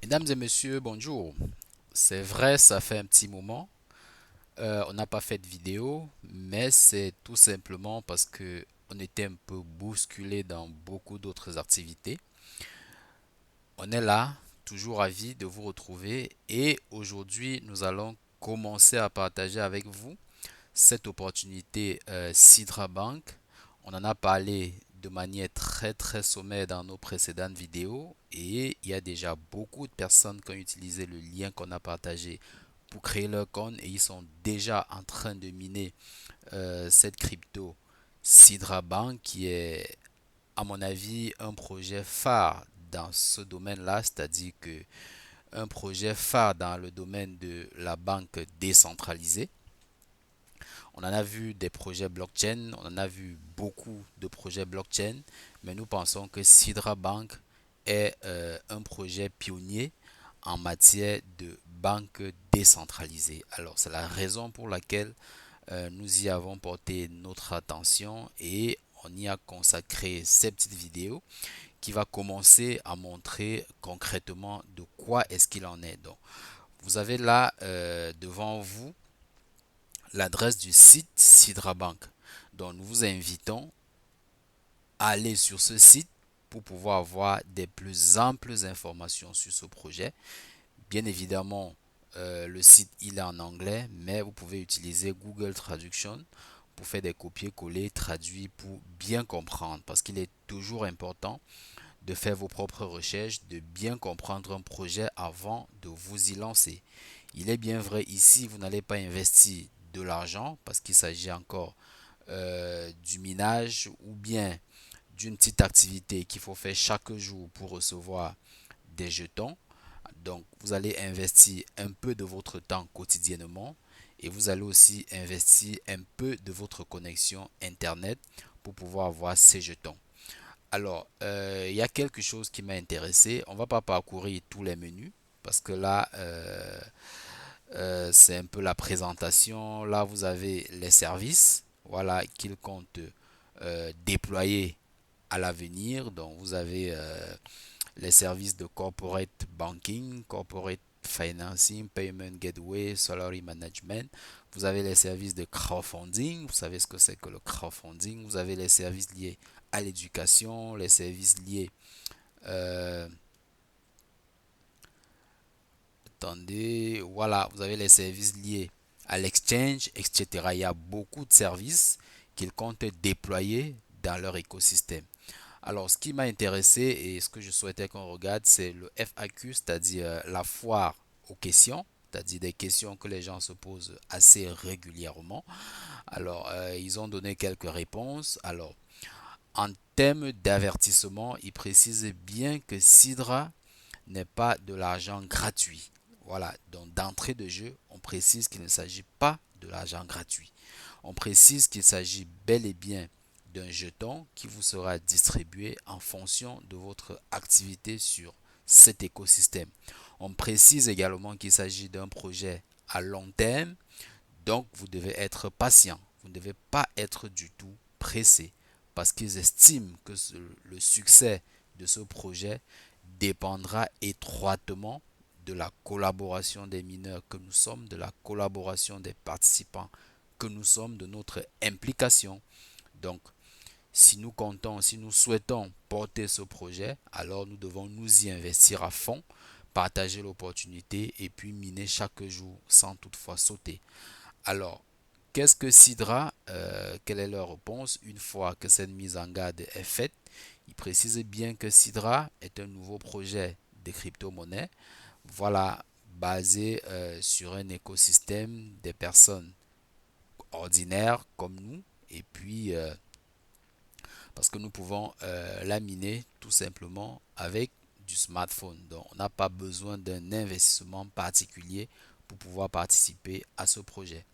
Mesdames et messieurs, bonjour. C'est vrai, ça fait un petit moment. On n'a pas fait de vidéo, mais c'est tout simplement parce que on était un peu bousculé dans beaucoup d'autres activités. On est là, toujours ravis de vous retrouver et aujourd'hui, nous allons commencer à partager avec vous cette opportunité Sidra Bank. On en a parlé de manière très sommaire dans nos précédentes vidéos et il y a déjà beaucoup de personnes qui ont utilisé le lien qu'on a partagé pour créer leur compte et ils sont déjà en train de miner cette crypto Sidra Bank qui est à mon avis un projet phare dans ce domaine-là, c'est-à-dire que un projet phare dans le domaine de la banque décentralisée. On en a vu des projets blockchain, on en a vu beaucoup de projets blockchain, mais nous pensons que Sidra Bank est un projet pionnier en matière de banque décentralisée. Alors, c'est la raison pour laquelle nous y avons porté notre attention et on y a consacré ces petites vidéos qui va commencer à montrer concrètement de quoi est-ce qu'il en est. Donc, vous avez là devant vous l'adresse du site Sidra Bank. Donc nous vous invitons à aller sur ce site pour pouvoir avoir des plus amples informations sur ce projet. Bien évidemment, le site il est en anglais, mais vous pouvez utiliser Google Traduction pour faire des copier-coller traduits pour bien comprendre parce qu'il est toujours important de faire vos propres recherches, de bien comprendre un projet avant de vous y lancer. Il est bien vrai ici, vous n'allez pas investir de l'argent parce qu'il s'agit encore du minage ou bien d'une petite activité qu'il faut faire chaque jour pour recevoir des jetons. Donc, vous allez investir un peu de votre temps quotidiennement et vous allez aussi investir un peu de votre connexion Internet pour pouvoir avoir ces jetons. Alors, il y a quelque chose qui m'a intéressé. On va pas parcourir tous les menus parce que là, c'est un peu la présentation. Là, vous avez les services, voilà, qu'il compte déployer à l'avenir. Donc, vous avez les services de corporate banking, corporate financing, payment gateway, salary management. Vous avez les services de crowdfunding. Vous savez ce que c'est que le crowdfunding. Vous avez les services liés à l'éducation, les services liés euh, attendez, voilà, vous avez les services liés à l'exchange, etc. Il y a beaucoup de services qu'ils comptent déployer dans leur écosystème. Alors, ce qui m'a intéressé et ce que je souhaitais qu'on regarde, c'est le FAQ, c'est-à-dire la foire aux questions, c'est-à-dire des questions que les gens se posent assez régulièrement. Alors, ils ont donné quelques réponses. Alors, en termes d'avertissement, ils précisent bien que Sidra n'est pas de l'argent gratuit. Voilà, donc d'entrée de jeu, on précise qu'il ne s'agit pas de l'argent gratuit. On précise qu'il s'agit bel et bien d'un jeton qui vous sera distribué en fonction de votre activité sur cet écosystème. On précise également qu'il s'agit d'un projet à long terme, donc vous devez être patient. Vous ne devez pas être du tout pressé parce qu'ils estiment que le succès de ce projet dépendra étroitement de la collaboration des mineurs que nous sommes, de la collaboration des participants que nous sommes, de notre implication. Donc, si nous comptons, si nous souhaitons porter ce projet, alors nous devons nous y investir à fond, partager l'opportunité et puis miner chaque jour sans toutefois sauter. Alors, qu'est-ce que Sidra quelle est leur réponse une fois que cette mise en garde est faite? Ils précisent bien que Sidra est un nouveau projet de crypto-monnaie, voilà, basé sur un écosystème des personnes ordinaires comme nous, et puis parce que nous pouvons la miner tout simplement avec du smartphone. Donc, on n'a pas besoin d'un investissement particulier pour pouvoir participer à ce projet.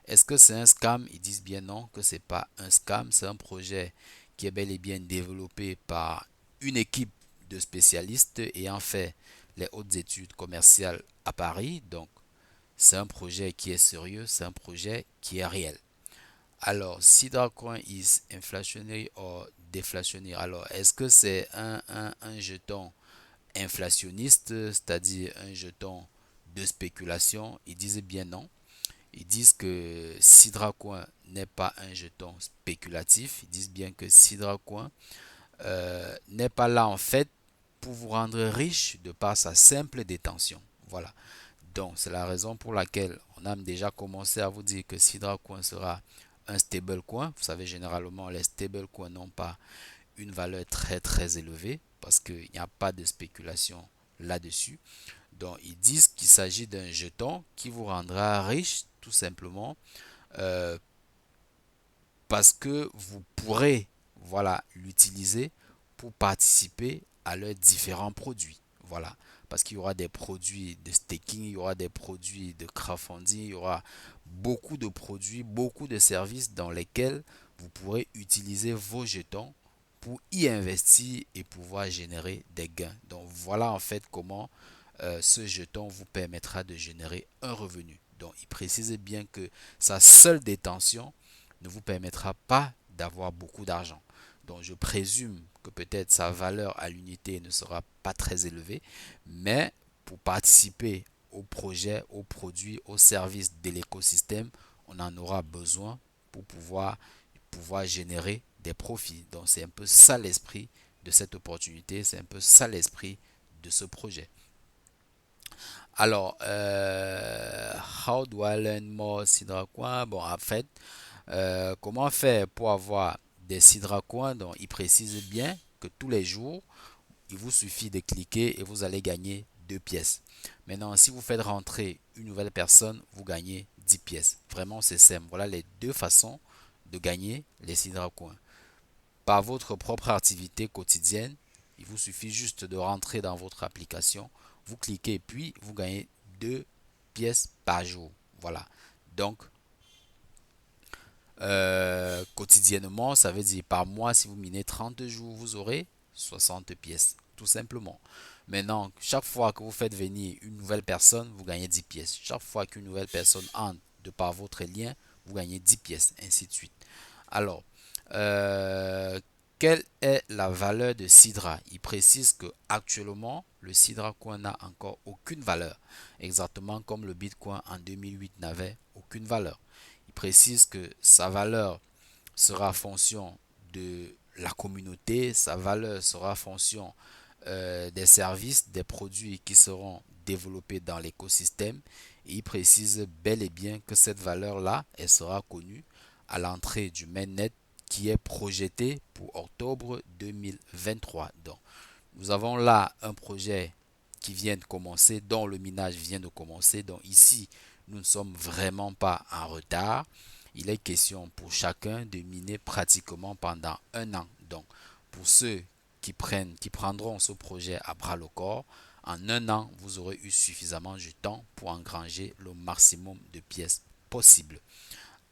Est-ce que c'est un scam? Ils disent bien non, que c'est pas un scam, c'est un projet qui est bel et bien développé par une équipe de spécialistes ayant fait les hautes études commerciales à Paris. Donc, c'est un projet qui est sérieux, c'est un projet qui est réel. Alors, si Coin is inflationary or deflationary, alors est-ce que c'est un jeton inflationniste, c'est-à-dire un jeton de spéculation. Ils disent bien non. Ils disent que Sidra Coin n'est pas un jeton spéculatif. Ils disent bien que Sidra Coin n'est pas là en fait pour vous rendre riche de par sa simple détention. Voilà. Donc, c'est la raison pour laquelle on a déjà commencé à vous dire que Sidra Coin sera un stablecoin. Vous savez, généralement, les stablecoins n'ont pas une valeur très très élevée parce qu'il n'y a pas de spéculation là-dessus. Donc, ils disent qu'il s'agit d'un jeton qui vous rendra riche tout simplement euh, parce que vous pourrez voilà, l'utiliser pour participer à leurs différents produits. Voilà. Parce qu'il y aura des produits de staking, il y aura des produits de crowdfunding, il y aura beaucoup de produits, beaucoup de services dans lesquels vous pourrez utiliser vos jetons pour y investir et pouvoir générer des gains. Donc voilà en fait comment ce jeton vous permettra de générer un revenu. Donc il précise bien que sa seule détention ne vous permettra pas d'avoir beaucoup d'argent. Donc je présume que peut-être sa valeur à l'unité ne sera pas très élevée, mais pour participer au projet, aux produits, aux services de l'écosystème, on en aura besoin pour pouvoir générer des profits. Donc c'est un peu ça l'esprit de cette opportunité, c'est un peu ça l'esprit de ce projet. Alors, how do I learn more Sidra Coin? Bon, en fait, comment faire pour avoir des Sidra Coin? Donc, il précise bien que tous les jours, il vous suffit de cliquer et vous allez gagner 2 pièces. Maintenant, si vous faites rentrer une nouvelle personne, vous gagnez 10 pièces. Vraiment, c'est simple. Voilà les deux façons de gagner les Sidra Coin. Par votre propre activité quotidienne, il vous suffit juste de rentrer dans votre application, vous cliquez puis vous gagnez 2 pièces par jour. Voilà. Donc, quotidiennement, ça veut dire par mois, si vous minez 30 jours, vous aurez 60 pièces, tout simplement. Maintenant, chaque fois que vous faites venir une nouvelle personne, vous gagnez 10 pièces. Chaque fois qu'une nouvelle personne entre de par votre lien, vous gagnez 10 pièces, ainsi de suite. Alors, euh, quelle est la valeur de Sidra? Il précise que actuellement, le Sidra Coin n'a encore aucune valeur, exactement comme le Bitcoin en 2008 n'avait aucune valeur. Il précise que sa valeur sera en fonction de la communauté, sa valeur sera en fonction des services, des produits qui seront développés dans l'écosystème. Et il précise bel et bien que cette valeur-là, elle sera connue à l'entrée du mainnet qui est projeté pour octobre 2023. Donc, nous avons là un projet qui vient de commencer, dont le minage vient de commencer. Donc ici, nous ne sommes vraiment pas en retard. Il est question pour chacun de miner pratiquement pendant un an. Donc, pour ceux qui prendront ce projet à bras le corps, en un an, vous aurez eu suffisamment de temps pour engranger le maximum de pièces possible.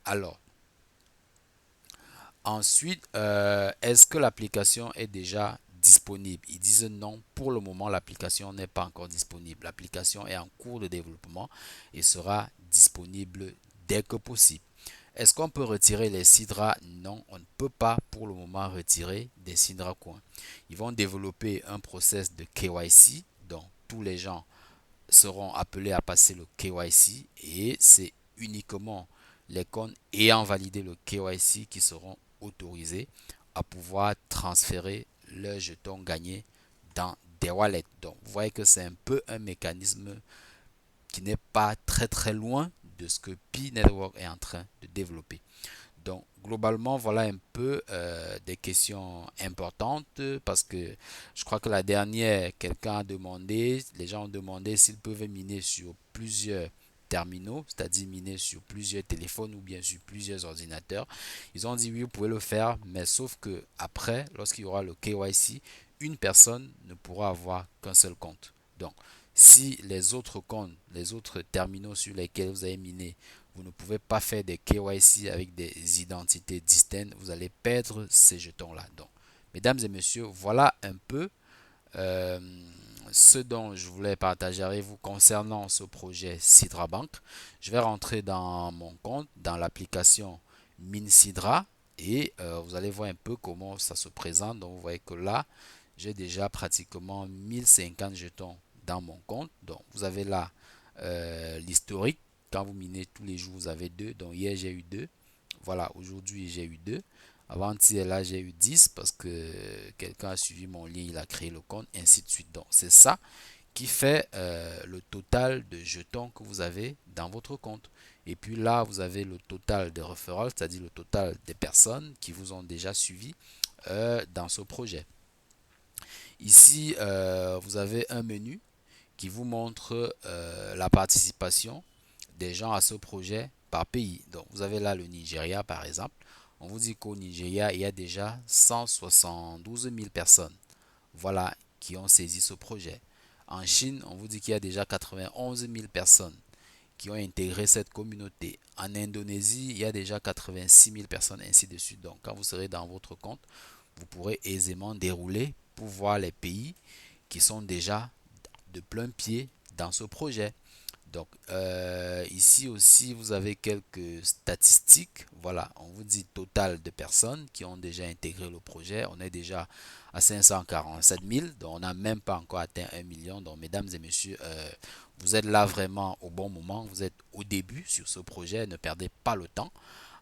Alors, ensuite, est-ce que l'application est déjà disponible? Ils disent non, pour le moment, l'application n'est pas encore disponible. L'application est en cours de développement et sera disponible dès que possible. Est-ce qu'on peut retirer les Sidra? Non, on ne peut pas pour le moment retirer des Sidra Coin. Ils vont développer un process de KYC, donc tous les gens seront appelés à passer le KYC et c'est uniquement les comptes ayant validé le KYC qui seront autorisés à pouvoir transférer leurs jetons gagnés dans des wallets. Donc, vous voyez que c'est un peu un mécanisme qui n'est pas très très loin de ce que Pi Network est en train de développer. Donc, globalement, voilà un peu des questions importantes parce que je crois que la dernière, quelqu'un a demandé, les gens ont demandé s'ils peuvent miner sur plusieurs terminaux, c'est-à-dire miner sur plusieurs téléphones ou bien sur plusieurs ordinateurs. Ils ont dit oui, vous pouvez le faire, mais sauf que après, lorsqu'il y aura le KYC, une personne ne pourra avoir qu'un seul compte. Donc, si les autres comptes, les autres terminaux sur lesquels vous avez miné, vous ne pouvez pas faire des KYC avec des identités distinctes, vous allez perdre ces jetons-là. Donc, mesdames et messieurs, voilà un peu euh, ce dont je voulais partager avec vous concernant ce projet Sidra Bank. Je vais rentrer dans mon compte, dans l'application MinSidra et vous allez voir un peu comment ça se présente. Donc, vous voyez que là, j'ai déjà pratiquement 1050 jetons dans mon compte. Donc, vous avez là l'historique. Quand vous minez tous les jours, vous avez 2. Donc, hier, j'ai eu 2. Voilà, aujourd'hui, j'ai eu 2. Avant-hier, là, j'ai eu 10 parce que quelqu'un a suivi mon lien, il a créé le compte, ainsi de suite. Donc, c'est ça qui fait le total de jetons que vous avez dans votre compte. Et puis là, vous avez le total des referrals, c'est-à-dire le total des personnes qui vous ont déjà suivi dans ce projet. Ici, vous avez un menu qui vous montre la participation des gens à ce projet par pays. Donc, vous avez là le Nigeria, par exemple. On vous dit qu'au Nigeria, il y a déjà 172 000 personnes, voilà, qui ont saisi ce projet. En Chine, on vous dit qu'il y a déjà 91 000 personnes qui ont intégré cette communauté. En Indonésie, il y a déjà 86 000 personnes, ainsi de suite. Donc, quand vous serez dans votre compte, vous pourrez aisément dérouler pour voir les pays qui sont déjà de plein pied dans ce projet. Donc ici aussi vous avez quelques statistiques. Voilà, on vous dit total de personnes qui ont déjà intégré le projet. On est déjà à 547 000, donc on n'a même pas encore atteint 1 million. Donc mesdames et messieurs, vous êtes là vraiment au bon moment. Vous êtes au début sur ce projet. Ne perdez pas le temps.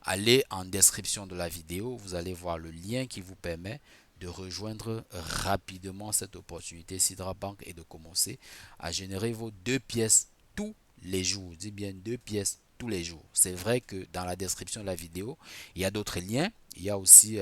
Allez en description de la vidéo. Vous allez voir le lien qui vous permet de rejoindre rapidement cette opportunité Sidra Bank et de commencer à générer vos 2 pièces tous les jours. Je dis bien 2 pièces tous les jours. C'est vrai que dans la description de la vidéo, il y a d'autres liens. Il y a aussi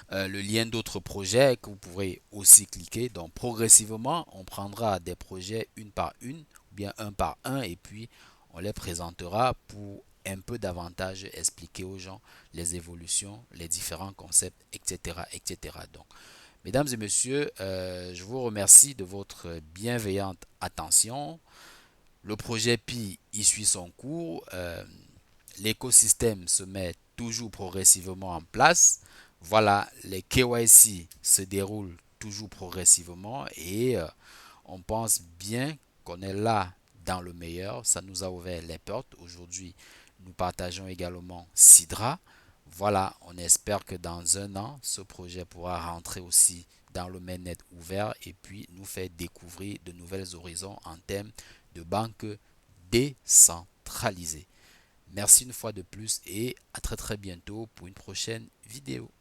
le lien d'autres projets que vous pourrez aussi cliquer. Donc progressivement, on prendra des projets une par une, ou bien un par un, et puis on les présentera pour un peu davantage expliquer aux gens les évolutions, les différents concepts, etc. etc. Donc, mesdames et messieurs, je vous remercie de votre bienveillante attention. Le projet Pi y suit son cours. L'écosystème se met toujours progressivement en place. Voilà, les KYC se déroulent toujours progressivement et on pense bien qu'on est là dans le meilleur. Ça nous a ouvert les portes. Aujourd'hui, nous partageons également Sidra. Voilà, on espère que dans un an, ce projet pourra rentrer aussi dans le mainnet ouvert et puis nous faire découvrir de nouvelles horizons en termes de banque décentralisée. Merci une fois de plus et à très très bientôt pour une prochaine vidéo.